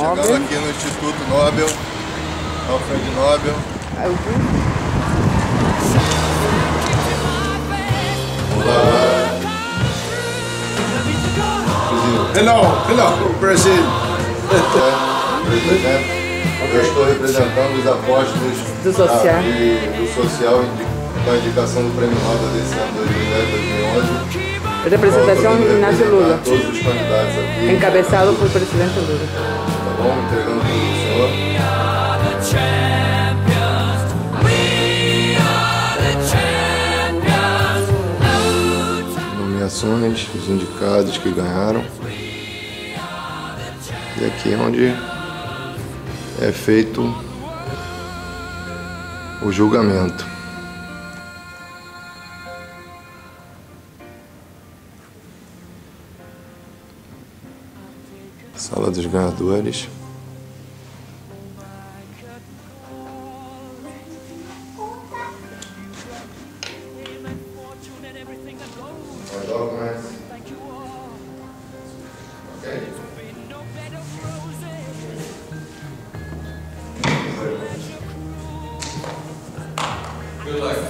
Nobel. Chegando aqui no Instituto Nobel, Alfred Nobel. Hello, Brazil. Eu estou representando os apóstolos do social, com a indicação do Prêmio Nobel desse ano 2010-2011. Representação Ignacio Lula, Todos os candidatos aqui. encabeçado por presidente Lula. Tá bom? Entregando tudo pro senhor. Nomeações, os indicados que ganharam. E aqui é onde é feito o julgamento. Sala dos ganhadores. Good luck.